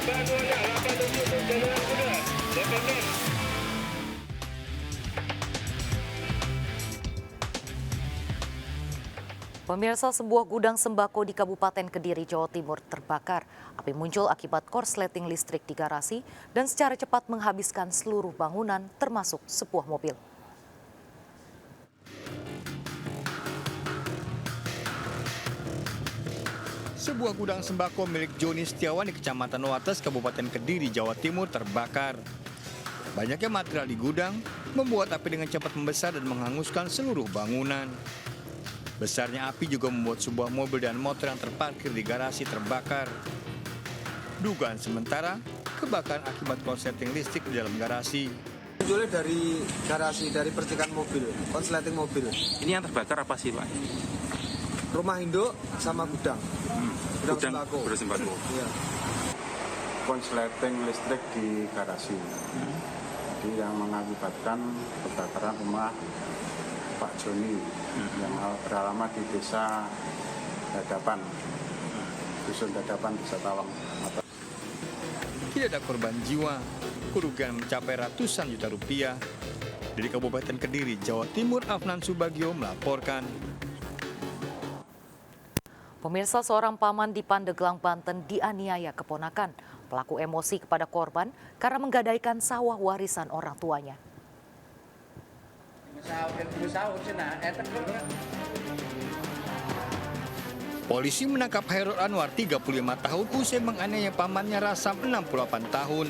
Pemirsa, sebuah gudang sembako di Kabupaten Kediri, Jawa Timur terbakar. Api muncul akibat korsleting listrik di garasi dan secara cepat menghabiskan seluruh bangunan termasuk sebuah mobil. Sebuah gudang sembako milik Joni Setiawan di Kecamatan Wates, Kabupaten Kediri, Jawa Timur terbakar. Banyaknya material di gudang membuat api dengan cepat membesar dan menghanguskan seluruh bangunan. Besarnya api juga membuat sebuah mobil dan motor yang terparkir di garasi terbakar. Dugaan sementara, kebakaran akibat korsleting listrik di dalam garasi. Munculnya dari garasi, dari percikan mobil, konsleting mobil. Ini yang terbakar apa sih, Pak? Rumah induk sama gudang. Gudang sembako. Gudang sembako. Iya. Konsleting listrik di garasi. Jadi yang mengakibatkan kebakaran rumah Pak Joni yang beralamat di Desa Dadapan, Dusun Dadapan, Desa Tawang. Tidak ada korban jiwa, kerugian mencapai ratusan juta rupiah. Dari Kabupaten Kediri, Jawa Timur, Afnan Subagio melaporkan. Pemirsa, seorang paman di Pandeglang, Banten dianiaya keponakan. Pelaku emosi kepada korban karena menggadaikan sawah warisan orang tuanya. Polisi menangkap Hairul Anwar, 35 tahun, usai menganiaya pamannya Rasam, 68 tahun.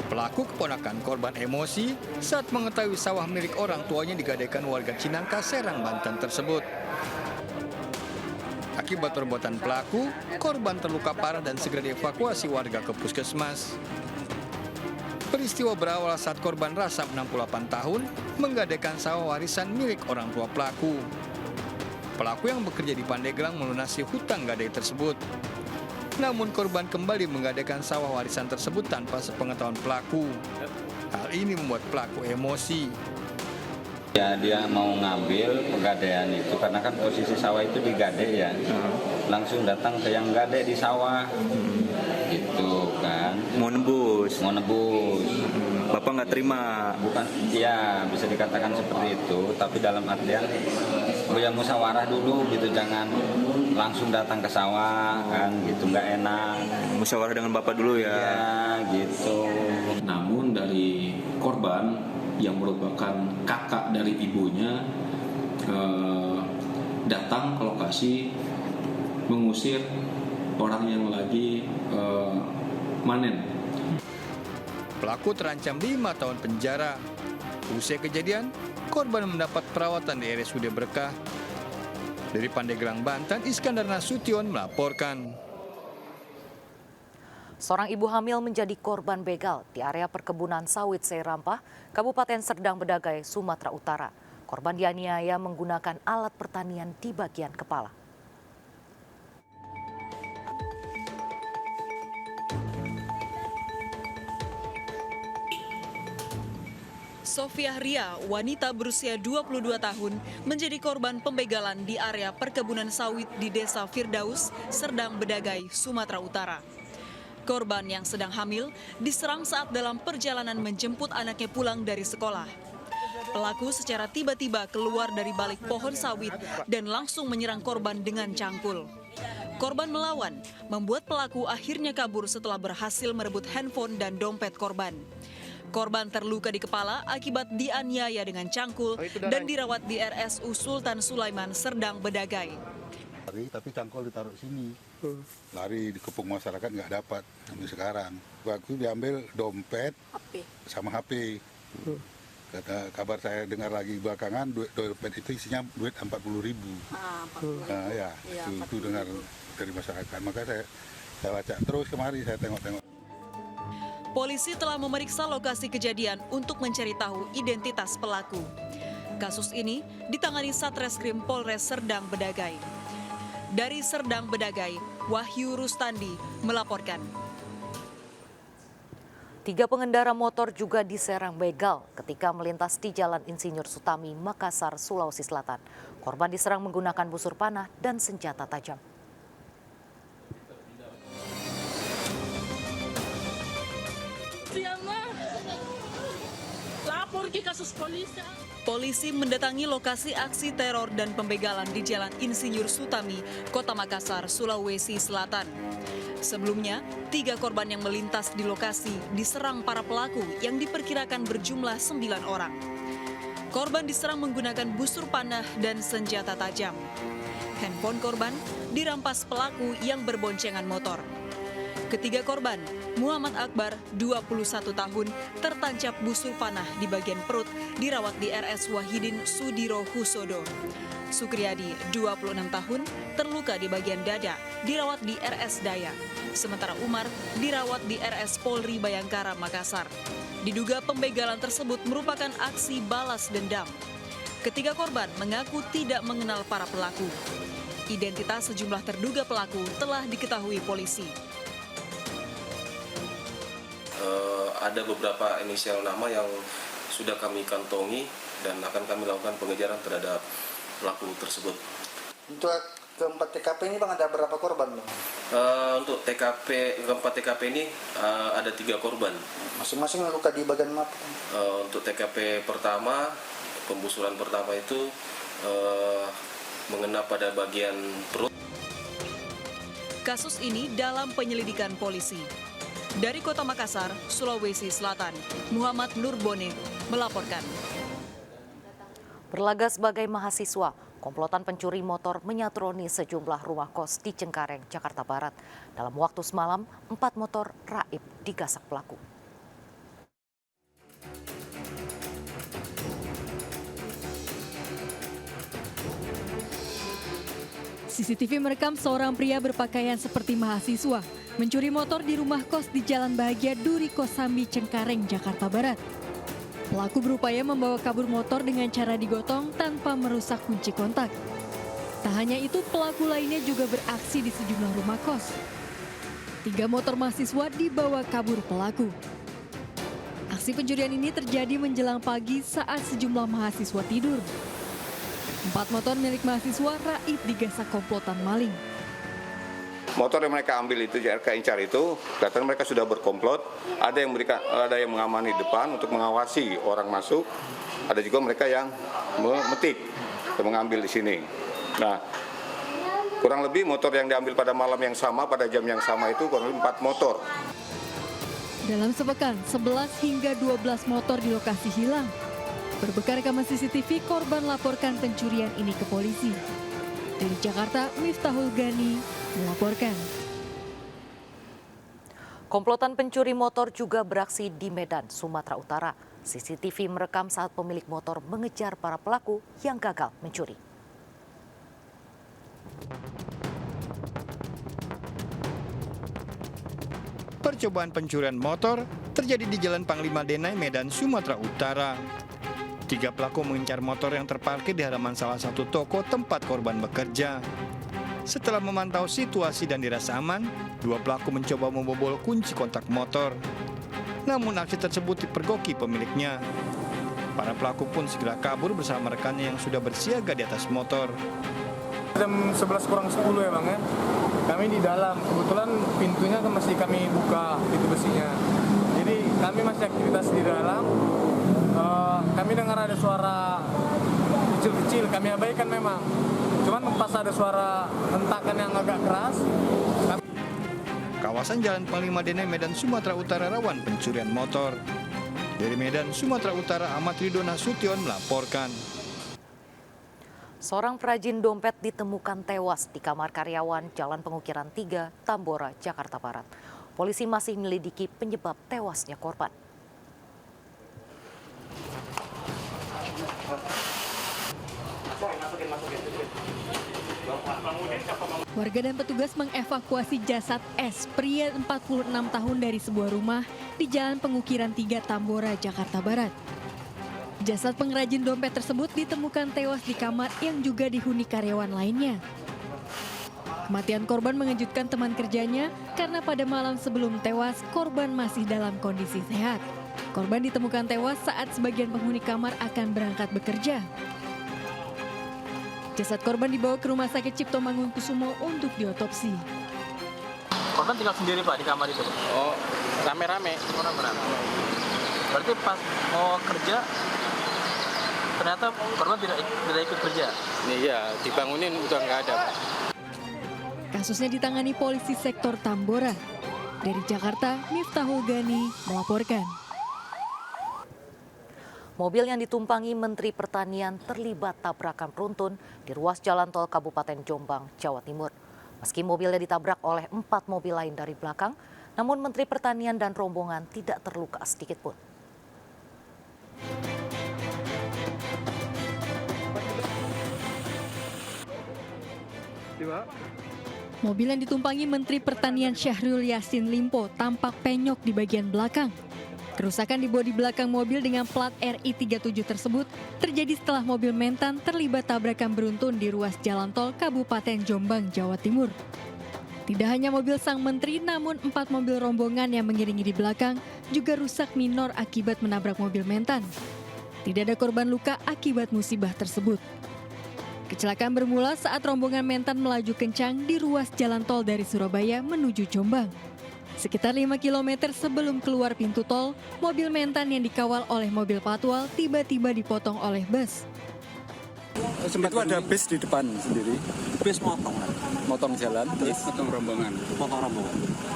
Pelaku keponakan korban emosi saat mengetahui sawah milik orang tuanya digadaikan warga Cinangka, Serang, Banten tersebut. Akibat perbuatan pelaku, korban terluka parah dan segera dievakuasi warga ke puskesmas. Peristiwa berawal saat korban Rasam, 68 tahun, menggadaikan sawah warisan milik orang tua pelaku. Pelaku yang bekerja di Pandeglang melunasi hutang gadai tersebut. Namun korban kembali menggadaikan sawah warisan tersebut tanpa sepengetahuan pelaku. Hal ini membuat pelaku emosi. Ya, dia mau ngambil pegadaian itu karena kan posisi sawah itu digadai ya. Langsung datang ke yang gadai di sawah. Gitu kan. Mau nebus. Bapak nggak terima? Bukan, ya bisa dikatakan seperti itu. Tapi dalam artian, ya musyawarah dulu gitu, jangan langsung datang ke sawah kan, gitu nggak enak. Musyawarah dengan Bapak dulu ya? Ya, gitu. Namun dari korban yang merupakan kakak dari ibunya datang ke lokasi mengusir orang yang lagi manen. Pelaku terancam 5 tahun penjara. Usai kejadian, korban mendapat perawatan di RSUD Berkah. Dari Pandeglang, Banten, Iskandar Nasution melaporkan. Seorang ibu hamil menjadi korban begal di area perkebunan sawit Seirampah, Kabupaten Serdang Bedagai, Sumatera Utara. Korban dianiaya menggunakan alat pertanian di bagian kepala. Sofia Ria, wanita berusia 22 tahun, menjadi korban pembegalan di area perkebunan sawit di Desa Firdaus, Serdang Bedagai, Sumatera Utara. Korban yang sedang hamil diserang saat dalam perjalanan menjemput anaknya pulang dari sekolah. Pelaku secara tiba-tiba keluar dari balik pohon sawit dan langsung menyerang korban dengan cangkul. Korban melawan, membuat pelaku akhirnya kabur setelah berhasil merebut handphone dan dompet korban. Korban terluka di kepala akibat dianiaya dengan cangkul dan dirawat di RSU Sultan Sulaiman, Serdang Bedagai. Tapi cangkul ditaruh sini. Lari dikepung masyarakat nggak dapat sampai sekarang. Waktu diambil dompet sama HP. Kata kabar saya dengar lagi belakangan dompet itu isinya duit 40.000. Nah, ya, itu dengar dari masyarakat. Maka saya baca terus kemari, saya tengok-tengok. Polisi telah memeriksa lokasi kejadian untuk mencari tahu identitas pelaku. Kasus ini ditangani Satreskrim Polres Serdang Bedagai. Dari Serdang Bedagai, Wahyu Rustandi melaporkan. 3 pengendara motor juga diserang begal ketika melintas di Jalan Insinyur Sutami, Makassar, Sulawesi Selatan. Korban diserang menggunakan busur panah dan senjata tajam. Polisi mendatangi lokasi aksi teror dan pembegalan di Jalan Insinyur Sutami, Kota Makassar, Sulawesi Selatan. Sebelumnya, 3 korban yang melintas di lokasi diserang para pelaku yang diperkirakan berjumlah 9 orang. Korban diserang menggunakan busur panah dan senjata tajam. Handphone korban dirampas pelaku yang berboncengan motor. Ketiga korban, Muhammad Akbar, 21 tahun, tertancap busur panah di bagian perut, dirawat di RS Wahidin Sudiro Husodo. Sukriyadi, 26 tahun, terluka di bagian dada, dirawat di RS Daya. Sementara Umar dirawat di RS Polri Bayangkara, Makassar. Diduga pembegalan tersebut merupakan aksi balas dendam. Ketiga korban mengaku tidak mengenal para pelaku. Identitas sejumlah terduga pelaku telah diketahui polisi. Ada beberapa inisial nama yang sudah kami kantongi dan akan kami lakukan pengejaran terhadap pelaku tersebut. Untuk keempat TKP ini Bang ada berapa korban Bang? Untuk keempat TKP ini ada 3 korban. Masing-masing luka di bagian mana? Untuk TKP pertama, pembusuran pertama itu mengena pada bagian perut. Kasus ini dalam penyelidikan polisi. Dari Kota Makassar, Sulawesi Selatan, Muhammad Nurbone melaporkan. Berlaga sebagai mahasiswa, komplotan pencuri motor menyatroni sejumlah rumah kos di Cengkareng, Jakarta Barat. Dalam waktu semalam, 4 motor raib digasak pelaku. CCTV merekam seorang pria berpakaian seperti mahasiswa mencuri motor di rumah kos di Jalan Bahagia Duri Kosambi, Cengkareng, Jakarta Barat. Pelaku berupaya membawa kabur motor dengan cara digotong tanpa merusak kunci kontak. Tak hanya itu, pelaku lainnya juga beraksi di sejumlah rumah kos. 3 motor mahasiswa dibawa kabur pelaku. Aksi pencurian ini terjadi menjelang pagi saat sejumlah mahasiswa tidur. 4 motor milik mahasiswa raib digasak komplotan maling. Motor yang mereka ambil itu, mereka incar itu, kelihatan mereka sudah berkomplot. Ada yang mengamani depan untuk mengawasi orang masuk. Ada juga mereka yang memetik dan mengambil di sini. Nah, kurang lebih motor yang diambil pada malam yang sama, pada jam yang sama itu kurang lebih 4 motor. Dalam sepekan, 11 hingga 12 motor di lokasi hilang. Berbekal rekaman CCTV, korban laporkan pencurian ini ke polisi. Dari Jakarta, Miftahul Gani melaporkan. Komplotan pencuri motor juga beraksi di Medan, Sumatera Utara. CCTV merekam saat pemilik motor mengejar para pelaku yang gagal mencuri. Percobaan pencurian motor terjadi di Jalan Panglima Denai, Medan, Sumatera Utara. 3 pelaku mengincar motor yang terparkir di halaman salah satu toko tempat korban bekerja. Setelah memantau situasi dan dirasa aman, 2 pelaku mencoba membobol kunci kontak motor. Namun aksi tersebut dipergoki pemiliknya. Para pelaku pun segera kabur bersama rekannya yang sudah bersiaga di atas motor. Jam 11 kurang 10 ya Bang ya. Kami di dalam, kebetulan pintunya kan masih kami buka, pintu besinya. Jadi kami masih aktivitas di dalam. Kami dengar ada suara kecil-kecil, kami abaikan memang. Cuman pas ada suara hentakan yang agak keras. Kawasan Jalan Panglima Denai, Medan, Sumatera Utara rawan pencurian motor. Dari Medan, Sumatera Utara, Ahmad Ridho Nasution melaporkan. Seorang perajin dompet ditemukan tewas di kamar karyawan Jalan Pengukiran 3, Tambora, Jakarta Barat. Polisi masih menyelidiki penyebab tewasnya korban. Warga dan petugas mengevakuasi jasad S, pria 46 tahun dari sebuah rumah di Jalan Pengukiran 3, Tambora, Jakarta Barat. Jasad pengrajin dompet tersebut ditemukan tewas di kamar yang juga dihuni karyawan lainnya. Kematian korban mengejutkan teman kerjanya karena pada malam sebelum tewas, korban masih dalam kondisi sehat. Korban ditemukan tewas saat sebagian penghuni kamar akan berangkat bekerja. Jasad korban dibawa ke Rumah Sakit Cipto Mangunkusumo untuk diotopsi. Korban tinggal sendiri Pak di kamar itu Pak? Oh, rame-rame. Berarti pas mau kerja ternyata korban tidak ikut kerja. Iya, dibangunin udah nggak ada. Kasusnya ditangani polisi sektor Tambora. Dari Jakarta, Miftahul Gani melaporkan. Mobil yang ditumpangi Menteri Pertanian terlibat tabrakan beruntun di ruas jalan tol Kabupaten Jombang, Jawa Timur. Meski mobilnya ditabrak oleh 4 mobil lain dari belakang, namun Menteri Pertanian dan rombongan tidak terluka sedikit pun. Mobil yang ditumpangi Menteri Pertanian Syahrul Yassin Limpo tampak penyok di bagian belakang. Kerusakan di bodi belakang mobil dengan plat RI37 tersebut terjadi setelah mobil Mentan terlibat tabrakan beruntun di ruas jalan tol Kabupaten Jombang, Jawa Timur. Tidak hanya mobil sang menteri, namun 4 mobil rombongan yang mengiringi di belakang juga rusak minor akibat menabrak mobil Mentan. Tidak ada korban luka akibat musibah tersebut. Kecelakaan bermula saat rombongan Mentan melaju kencang di ruas jalan tol dari Surabaya menuju Jombang. Sekitar 5 km sebelum keluar pintu tol, mobil Mentan yang dikawal oleh mobil patwal tiba-tiba dipotong oleh bus. Sempat itu ada bis di depan sendiri. Bis Motong jalan, terus motong rombongan.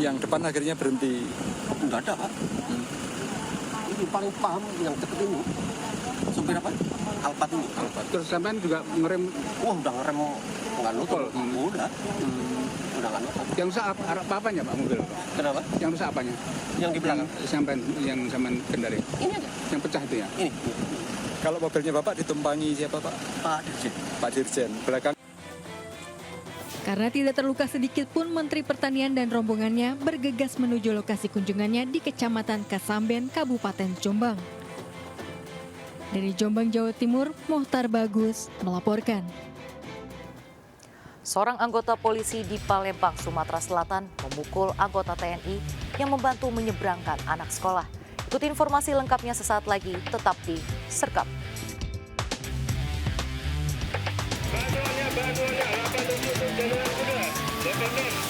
yang depan akhirnya berhenti. Enggak ada, Pak. Ini paling paham yang deket ini. Supir apa? Alphard ini. Terus sampean juga ngerem? Wah, udah ngerem nggak nutol. Udah. Udah nggak nutol. Yang rusak apanya Pak mobil? Kenapa? Yang rusak apanya? Yang di belakang. Yang sampean kendari? Ini aja. Yang pecah itu ya? Ini. Kalau mobilnya Bapak ditumpangi siapa Pak? Pak Dirjen. Pak Dirjen. Belakang. Karena tidak terluka sedikit pun, Menteri Pertanian dan rombongannya bergegas menuju lokasi kunjungannya di Kecamatan Kasamben, Kabupaten Jombang. Dari Jombang, Jawa Timur, Mohtar Bagus melaporkan. Seorang anggota polisi di Palembang, Sumatera Selatan memukul anggota TNI yang membantu menyeberangkan anak sekolah. Ikuti informasi lengkapnya sesaat lagi, tetap di Serkap. Bantuannya, 87 Januari 2,